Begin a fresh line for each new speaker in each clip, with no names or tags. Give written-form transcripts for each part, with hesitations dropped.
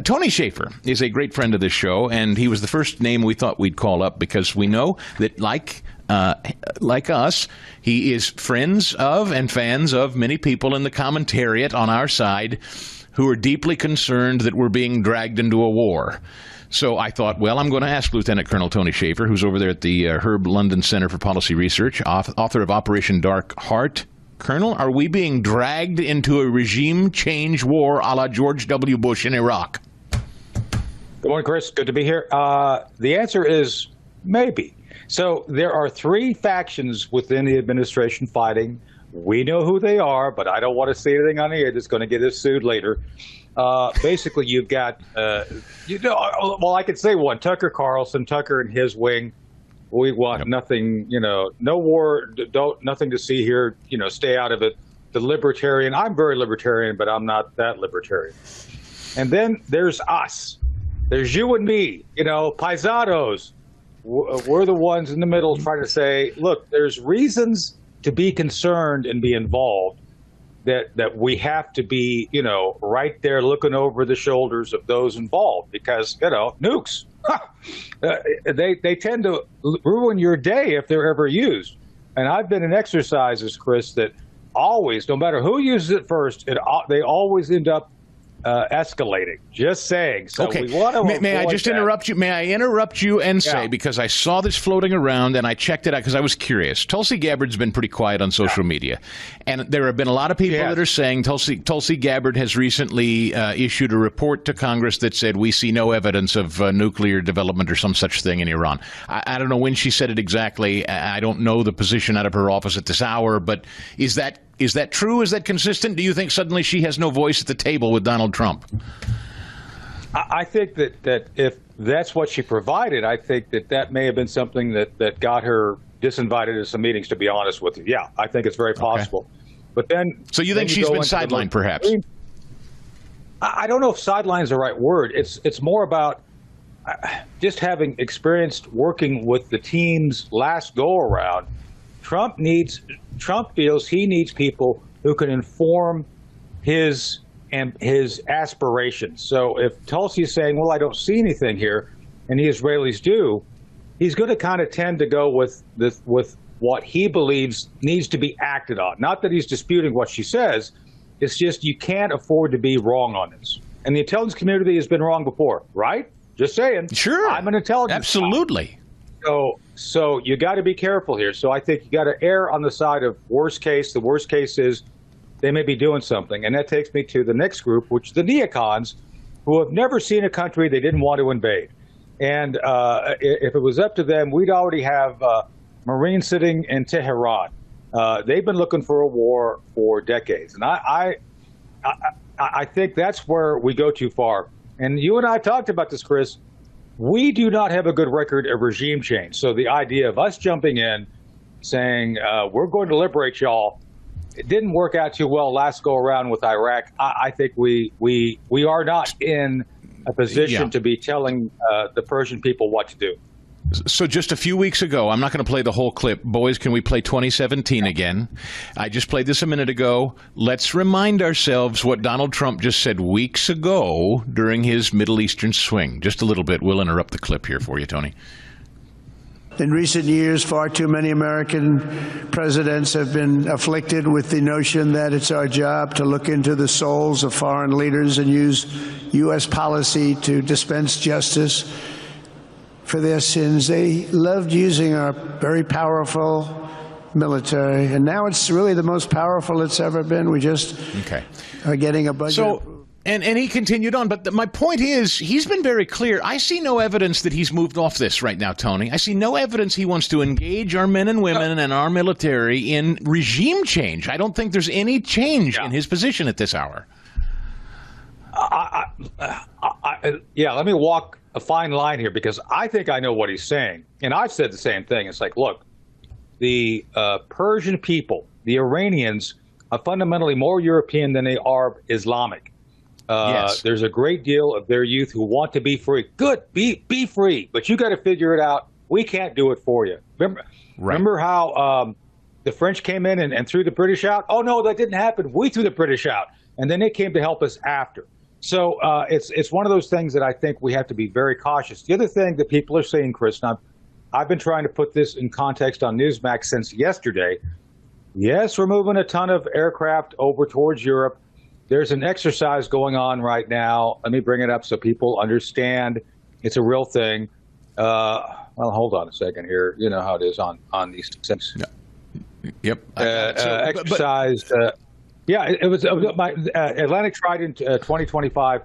Tony Shaffer is a great friend of this show, and he was the first name we thought we'd call up because we know that, like us, he is friends of and fans of many people in the commentariat on our side who are deeply concerned that we're being dragged into a war. So I thought, well, I'm going to ask Lieutenant Colonel Tony Shaffer, who's over there at the Herb London Center for Policy Research, author of Operation Dark Heart. Colonel, are we being dragged into a regime change war a la George W. Bush in Iraq?
Good morning, Chris. Good to be here. The answer is maybe. So there are three factions within the administration fighting. We know who they are, but I don't want to say anything on the air that's going to get us sued later. Basically, you've got, well, I could say one, Tucker Carlson, Tucker and his wing. We want nothing, no war, nothing to see here, stay out of it. The libertarian, I'm very libertarian, but I'm not that libertarian. And then there's us. There's you and me, paisanos. We're the ones in the middle trying to say, look, there's reasons to be concerned and be involved that we have to be, right there looking over the shoulders of those involved because, nukes. They tend to ruin your day if they're ever used. And I've been in exercises, Chris, that always, no matter who uses it first, they always end up escalating. Just saying. So
okay.
We want to
may I just interrupt you? May I interrupt you and say, because I saw this floating around and I checked it out because I was curious. Tulsi Gabbard's been pretty quiet on social media. And there have been a lot of people that are saying Tulsi Gabbard has recently issued a report to Congress that said we see no evidence of nuclear development or some such thing in Iran. I don't know when she said it exactly. I don't know the position out of her office at this hour, but is that true? Is that consistent? Do you think suddenly she has no voice at the table with Donald Trump?
I think that if that's what she provided, I think that may have been something that got her disinvited at some meetings, to be honest with you. Yeah, I think it's very possible. Okay. But then... So you think she's been sidelined, perhaps? I don't know if sideline is the right word. It's more about just having experienced working with the team's last go-around. Trump feels he needs people who can inform his aspirations. So if Tulsi is saying, well, I don't see anything here, and the Israelis do, he's going to kind of tend to go with what he believes needs to be acted on. Not that he's disputing what she says. It's just you can't afford to be wrong on this. And the intelligence community has been wrong before, right? Just saying.
Sure.
I'm an intelligence
Absolutely.
So you got to be careful here. So I think you got to err on the side of worst case. The worst case is they may be doing something. And that takes me to the next group, which is the neocons, who have never seen a country they didn't want to invade. And if it was up to them, we'd already have Marines sitting in Tehran. They've been looking for a war for decades. And I think that's where we go too far. And you and I talked about this, Chris. We do not have a good record of regime change. So the idea of us jumping in, saying we're going to liberate y'all, it didn't work out too well last go around with Iraq. I think we are not in a position to be telling the Persian people what to do.
So just a few weeks ago, I'm not going to play the whole clip. Boys, can we play 2017 again? I just played this a minute ago. Let's remind ourselves what Donald Trump just said weeks ago during his Middle Eastern swing. Just a little bit. We'll interrupt the clip here for you, Tony.
In recent years, far too many American presidents have been afflicted with the notion that it's our job to look into the souls of foreign leaders and use U.S. policy to dispense justice for their sins. They loved using our very powerful military, and now it's really the most powerful it's ever been. We just are getting a budget.
So, and he continued on, but my point is, he's been very clear. I see no evidence that he's moved off this right now, Tony. I see no evidence he wants to engage our men and women and our military in regime change. I don't think there's any change in his position at this hour.
Let me walk a fine line here, because I think I know what he's saying. And I've said the same thing. It's like, look, the Persian people, the Iranians, are fundamentally more European than they are Islamic. There's a great deal of their youth who want to be free. Good, be free, but you got to figure it out. We can't do it for you. Remember how the French came in and threw the British out? Oh, no, that didn't happen. We threw the British out, and then they came to help us after. So it's one of those things that I think we have to be very cautious. The other thing that people are saying, Chris, and I've been trying to put this in context on Newsmax since yesterday. Yes, we're moving a ton of aircraft over towards Europe. There's an exercise going on right now. Let me bring it up so people understand it's a real thing. Well, hold on a second here. You know how it is on these things.
Yep.
Exercise. Yeah, it was my Atlantic Trident 2025.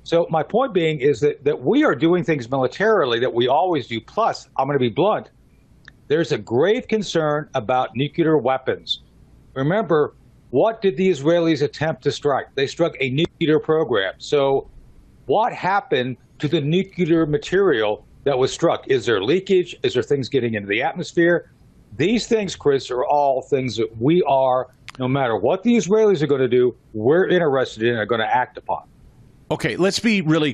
So my point being is that we are doing things militarily that we always do. Plus, I'm going to be blunt. There's a grave concern about nuclear weapons. Remember, what did the Israelis attempt to strike? They struck a nuclear program. So what happened to the nuclear material that was struck? Is there leakage? Is there things getting into the atmosphere? These things, Chris, are all things that we are, no matter what the Israelis are going to do, we're interested in and are going to act upon.
Okay, let's be really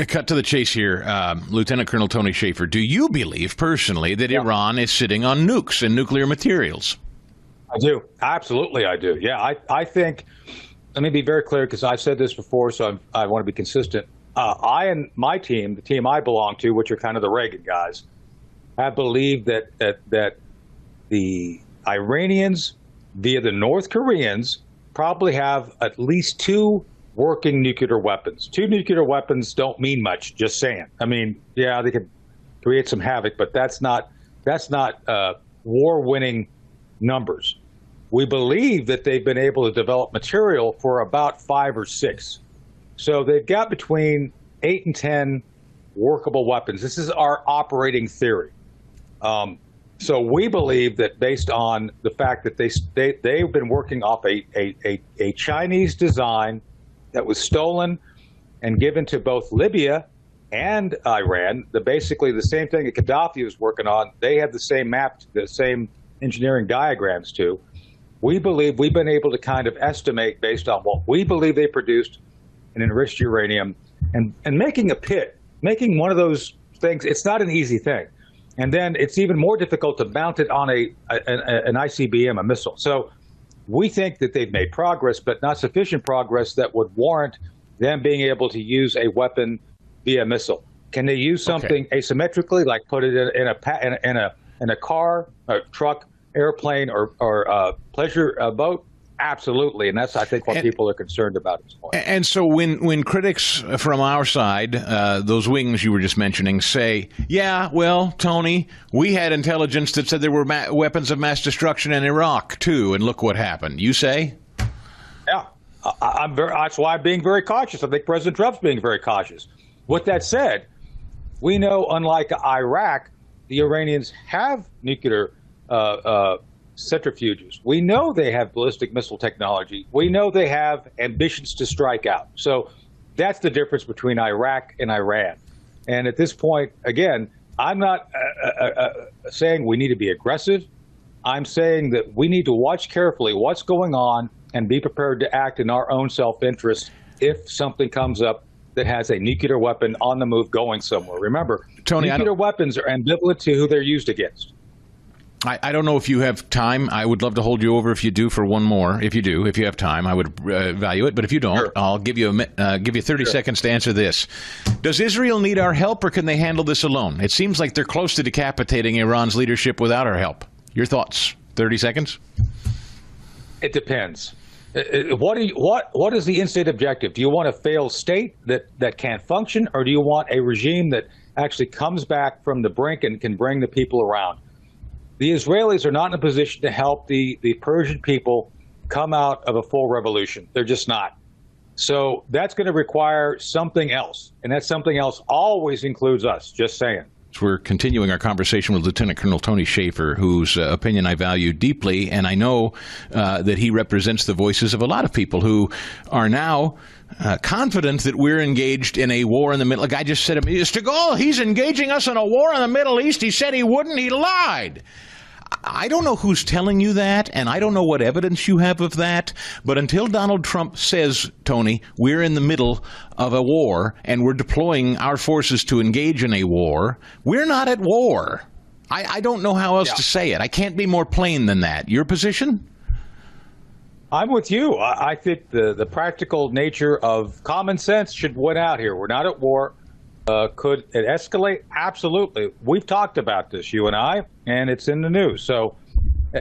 cut to the chase here. Lieutenant Colonel Tony Shaffer, do you believe personally that Iran is sitting on nukes and nuclear materials?
I do. Absolutely, I do. Yeah, I think, let me be very clear because I've said this before, so I want to be consistent. I and my team, the team I belong to, which are kind of the Reagan guys, have believed that the Iranians, via the North Koreans, probably have at least 2 working nuclear weapons. 2 nuclear weapons don't mean much, just saying. I mean, yeah, they could create some havoc, but that's not war-winning numbers. We believe that they've been able to develop material for about 5 or 6. So they've got between 8 and 10 workable weapons. This is our operating theory. So we believe that based on the fact that they've been working off a Chinese design that was stolen and given to both Libya and Iran, basically the same thing that Gaddafi was working on, they had the same map, the same engineering diagrams to. We believe we've been able to kind of estimate based on what we believe they produced in enriched uranium and making a pit, making one of those things, it's not an easy thing. And then it's even more difficult to mount it on an ICBM, a missile. So we think that they've made progress, but not sufficient progress that would warrant them being able to use a weapon via missile. Can they use something asymmetrically, like put it in a car, a truck, airplane, or pleasure boat? Absolutely, and that's, I think, what people are concerned about at this point.
And so when critics from our side, those wings you were just mentioning, say, yeah, well, Tony, we had intelligence that said there were weapons of mass destruction in Iraq, too, and look what happened. You say?
Yeah, that's why I'm being very cautious. I think President Trump's being very cautious. With that said, we know, unlike Iraq, the Iranians have nuclear centrifuges. We know they have ballistic missile technology. We know they have ambitions to strike out. So that's the difference between Iraq and Iran. And at this point, again, I'm not saying we need to be aggressive. I'm saying that we need to watch carefully what's going on and be prepared to act in our own self-interest if something comes up that has a nuclear weapon on the move going somewhere. Remember, Tony, nuclear weapons are ambivalent to who they're used against.
I don't know if you have time. I would love to hold you over if you do for one more. If you have time, I would value it. But if you don't, sure, I'll give you 30 seconds to answer this. Does Israel need our help, or can they handle this alone? It seems like they're close to decapitating Iran's leadership without our help. Your thoughts? 30 seconds.
It depends. What is the in-state objective? Do you want a failed state that can't function, or do you want a regime that actually comes back from the brink and can bring the people around? The Israelis are not in a position to help the Persian people come out of a full revolution. They're just not. So that's going to require something else. And that something else always includes us, just saying.
So we're continuing our conversation with Lieutenant Colonel Tony Shaffer, whose opinion I value deeply. And I know that he represents the voices of a lot of people who are now confident that we're engaged in a war in the Middle East. Like I just said, Stigall, he's engaging us in a war in the Middle East. He said he wouldn't. He lied. I don't know who's telling you that, and I don't know what evidence you have of that, but until Donald Trump says, Tony, we're in the middle of a war and we're deploying our forces to engage in a war, we're not at war. I don't know how else to say it. I can't be more plain than that. Your position?
I'm with you. I think the practical nature of common sense should win out here. We're not at war. Could it escalate? Absolutely. We've talked about this, you and I, and it's in the news. So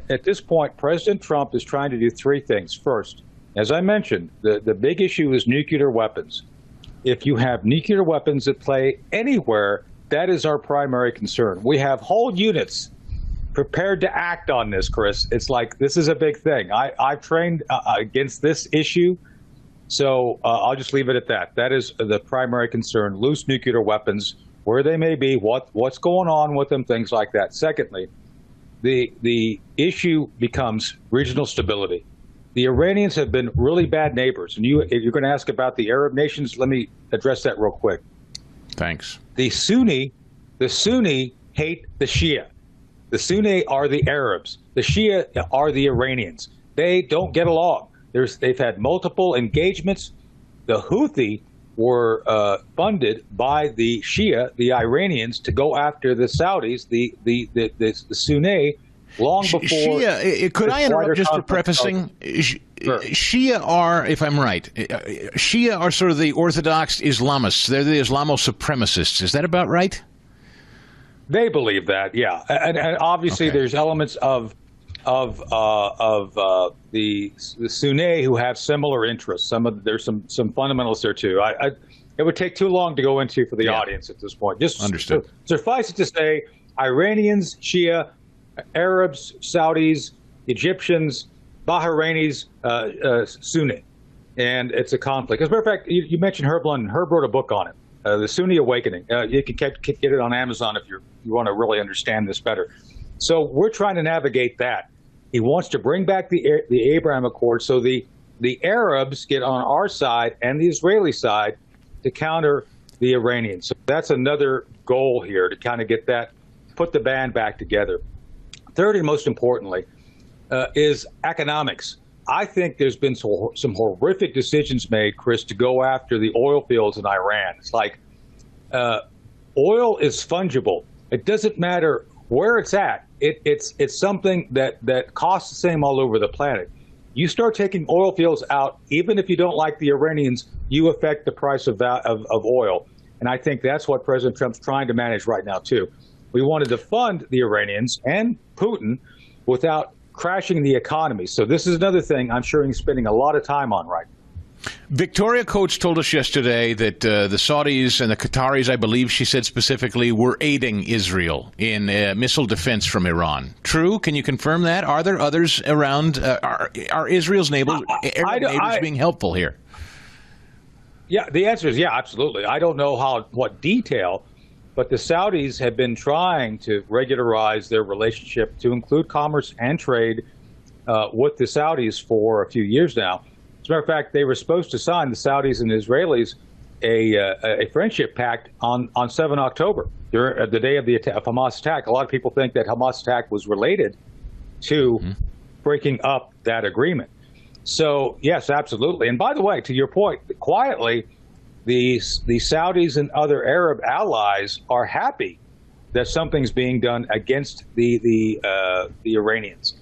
at this point, President Trump is trying to do three things. First, as I mentioned, the big issue is nuclear weapons. If you have nuclear weapons at play anywhere, that is our primary concern. We have whole units prepared to act on this, Chris. It's like, this is a big thing. I've trained against this issue, so I'll just leave it at that. That is the primary concern, loose nuclear weapons, where they may be, what's going on with them, things like that. Secondly, the issue becomes regional stability. The Iranians have been really bad neighbors. And if you're going to ask about the Arab nations, let me address that real quick.
Thanks.
The Sunni hate the Shia. The Sunni are the Arabs. The Shia are the Iranians. They don't get along. They've had multiple engagements. The Houthi were funded by the Shia, the Iranians, to go after the Saudis, the Sunni, long before.
Shia, could I interrupt just for prefacing?
Sure.
Shia are, if I'm right, Shia are sort of the Orthodox Islamists. They're the Islamo-supremacists. Is that about right?
They believe that, yeah, and obviously there's elements of the Sunni who have similar interests. There's some fundamentals there too. It would take too long to go into for the audience at this point. Just
understood.
Suffice it to say, Iranians, Shia, Arabs, Saudis, Egyptians, Bahrainis, Sunni, and it's a conflict. As a matter of fact, you mentioned Herb London. Herb wrote a book on it. The Sunni Awakening. You can get it on Amazon if you want to really understand this better. So we're trying to navigate that. He wants to bring back the Abraham Accords so the Arabs get on our side and the Israeli side to counter the Iranians. So that's another goal here, to kind of get that, put the band back together. Third, and most importantly, is economics. I think there's been some horrific decisions made, Chris, to go after the oil fields in Iran. It's like oil is fungible. It doesn't matter where it's at. It's something that costs the same all over the planet. You start taking oil fields out, even if you don't like the Iranians, you affect the price of oil. And I think that's what President Trump's trying to manage right now, too. We wanted to fund the Iranians and Putin without crashing the economy. So this is another thing I'm sure he's spending a lot of time on right now.
Victoria Coates told us yesterday that the Saudis and the Qataris, I believe she said specifically, were aiding Israel in missile defense from Iran. True? Can you confirm that? Are there others around? Are Israel's neighbors being helpful here?
Yeah, the answer is yeah, absolutely. I don't know what detail, but the Saudis have been trying to regularize their relationship to include commerce and trade with the Saudis for a few years now. As a matter of fact, they were supposed to sign, the Saudis and the Israelis, a friendship pact on 7 October, the day of the Hamas attack. A lot of people think that Hamas attack was related to breaking up that agreement. So, yes, absolutely. And by the way, to your point, quietly, the Saudis and other Arab allies are happy that something's being done against the Iranians.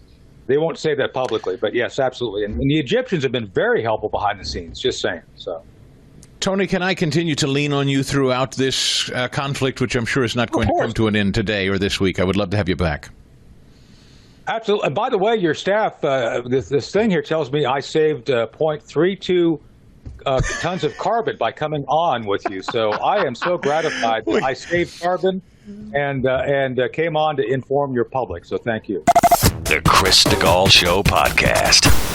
They won't say that publicly, but yes, absolutely. And the Egyptians have been very helpful behind the scenes, just saying. So,
Tony, can I continue to lean on you throughout this conflict, which I'm sure is not going to come to an end today or this week? I would love to have you back.
Absolutely. And by the way, your staff, this thing here tells me I saved 0.32 tons of carbon by coming on with you. So I am so gratified that I saved carbon and came on to inform your public. So thank you.
The Chris Stigall Show podcast.